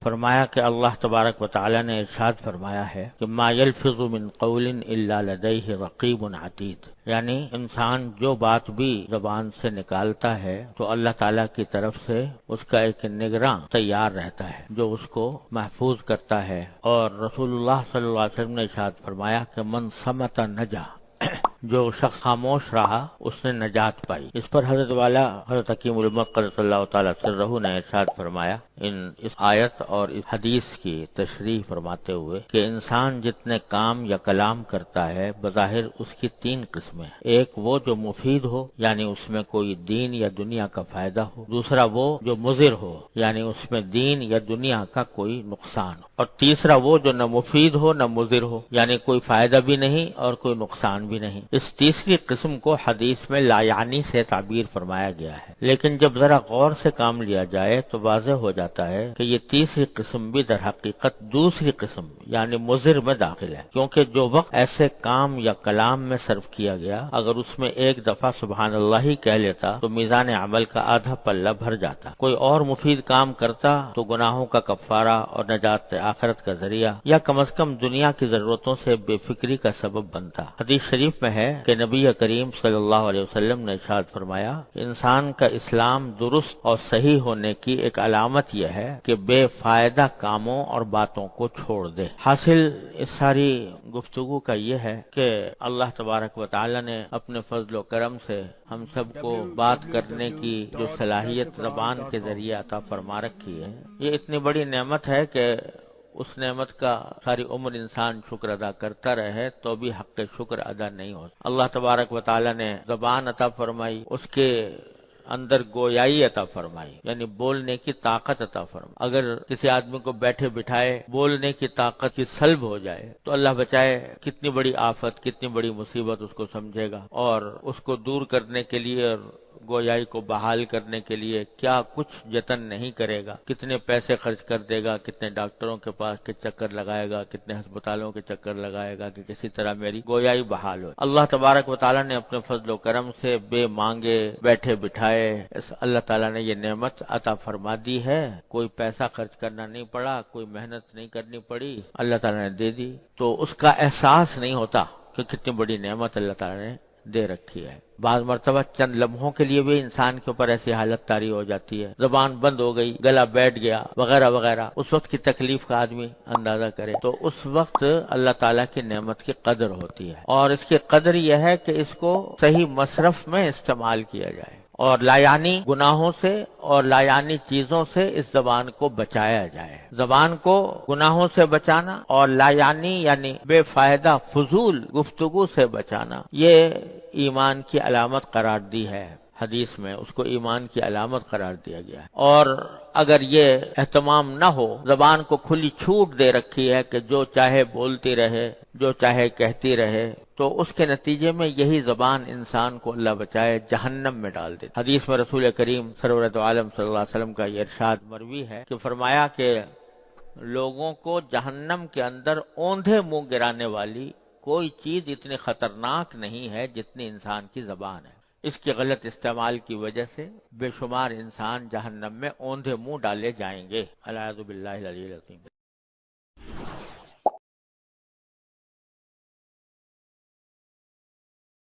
فرمایا کہ اللہ تبارک و تعالی نے ارشاد فرمایا ہے کہ ما یلفظ من قول الا لدیہ رقیب عتید، یعنی انسان جو بات بھی زبان سے نکالتا ہے تو اللہ تعالیٰ کی طرف سے اس کا ایک نگراں تیار رہتا ہے جو اس کو محفوظ کرتا ہے۔ اور رسول اللہ صلی اللہ علیہ وسلم نے ارشاد فرمایا کہ من صمت نجا، جو شخص خاموش رہا اس نے نجات پائی۔ اس پر حضرت والا حضرت حکیم الامت قدس اللہ تعالی سرہ نے ارشاد فرمایا اس آیت اور اس حدیث کی تشریح فرماتے ہوئے کہ انسان جتنے کام یا کلام کرتا ہے بظاہر اس کی تین قسمیں ہیں۔ ایک وہ جو مفید ہو، یعنی اس میں کوئی دین یا دنیا کا فائدہ ہو۔ دوسرا وہ جو مضر ہو، یعنی اس میں دین یا دنیا کا کوئی نقصان ہو۔ اور تیسرا وہ جو نہ مفید ہو نہ مضر ہو، یعنی کوئی فائدہ بھی نہیں اور کوئی نقصان بھی نہیں۔ اس تیسری قسم کو حدیث میں لا یعنی سے تعبیر فرمایا گیا ہے، لیکن جب ذرا غور سے کام لیا جائے تو واضح ہو جاتا ہے کہ یہ تیسری قسم بھی در حقیقت دوسری قسم یعنی مضر میں داخل ہے، کیونکہ جو وقت ایسے کام یا کلام میں صرف کیا گیا اگر اس میں ایک دفعہ سبحان اللہ ہی کہہ لیتا تو میزان عمل کا آدھا پلہ بھر جاتا۔ کوئی اور مفید کام کرتا تو گناہوں کا کفارہ اور نجات آخرت کا ذریعہ یا کم از کم دنیا کی ضرورتوں سے بے فکری کا سبب بنتا۔ حدیث شریف میں ہے کہ نبی کریم صلی اللہ علیہ وسلم نے ارشاد فرمایا انسان کا اسلام درست اور صحیح ہونے کی ایک علامت یہ ہے کہ بے فائدہ کاموں اور باتوں کو چھوڑ دے۔ حاصل اس ساری گفتگو کا یہ ہے کہ اللہ تبارک و تعالی نے اپنے فضل و کرم سے ہم سب کو بات کرنے کی جو صلاحیت زبان کے ذریعے عطا فرما رکھی ہے، یہ اتنی بڑی نعمت ہے کہ اس نعمت کا ساری عمر انسان شکر ادا کرتا رہے تو بھی حق شکر ادا نہیں ہوتا۔ اللہ تبارک و تعالی نے زبان عطا فرمائی، اس کے اندر گویائی عطا فرمائی، یعنی بولنے کی طاقت عطا فرمائی۔ اگر کسی آدمی کو بیٹھے بٹھائے بولنے کی طاقت کی سلب ہو جائے تو اللہ بچائے کتنی بڑی آفت، کتنی بڑی مصیبت اس کو سمجھے گا، اور اس کو دور کرنے کے لیے اور گویائی کو بحال کرنے کے لیے کیا کچھ جتن نہیں کرے گا، کتنے پیسے خرچ کر دے گا، کتنے ڈاکٹروں کے پاس کے چکر لگائے گا، کتنے ہسپتالوں کے چکر لگائے گا کہ کسی طرح میری گویائی بحال ہو۔ اللہ تبارک و تعالیٰ نے اپنے فضل و کرم سے بے مانگے بیٹھے بٹھائے اللہ تعالیٰ نے یہ نعمت عطا فرما دی ہے، کوئی پیسہ خرچ کرنا نہیں پڑا، کوئی محنت نہیں کرنی پڑی، اللہ تعالیٰ نے دے دی، تو اس کا احساس نہیں ہوتا کہ کتنی بڑی نعمت اللہ تعالیٰ نے دے رکھی ہے۔ بعض مرتبہ چند لمحوں کے لیے بھی انسان کے اوپر ایسی حالت طاری ہو جاتی ہے، زبان بند ہو گئی، گلا بیٹھ گیا وغیرہ وغیرہ، اس وقت کی تکلیف کا آدمی اندازہ کرے تو اس وقت اللہ تعالیٰ کی نعمت کی قدر ہوتی ہے، اور اس کی قدر یہ ہے کہ اس کو صحیح مصرف میں استعمال کیا جائے اور لایعنی گناہوں سے اور لایعنی چیزوں سے اس زبان کو بچایا جائے۔ زبان کو گناہوں سے بچانا اور لایعنی یعنی بے فائدہ فضول گفتگو سے بچانا یہ ایمان کی علامت قرار دی ہے۔ حدیث میں اس کو ایمان کی علامت قرار دیا گیا ہے، اور اگر یہ اہتمام نہ ہو، زبان کو کھلی چھوٹ دے رکھی ہے کہ جو چاہے بولتی رہے، جو چاہے کہتی رہے، تو اس کے نتیجے میں یہی زبان انسان کو اللہ بچائے جہنم میں ڈال دیتی۔ حدیث میں رسول کریم سرورت عالم صلی اللہ علیہ وسلم کا یہ ارشاد مروی ہے کہ فرمایا کہ لوگوں کو جہنم کے اندر اوندھے منہ گرانے والی کوئی چیز اتنی خطرناک نہیں ہے جتنی انسان کی زبان ہے۔ اس کے غلط استعمال کی وجہ سے بے شمار انسان جہنم میں اوندھے منہ ڈالے جائیں گے۔ اعوذ باللہ العلی العظیم۔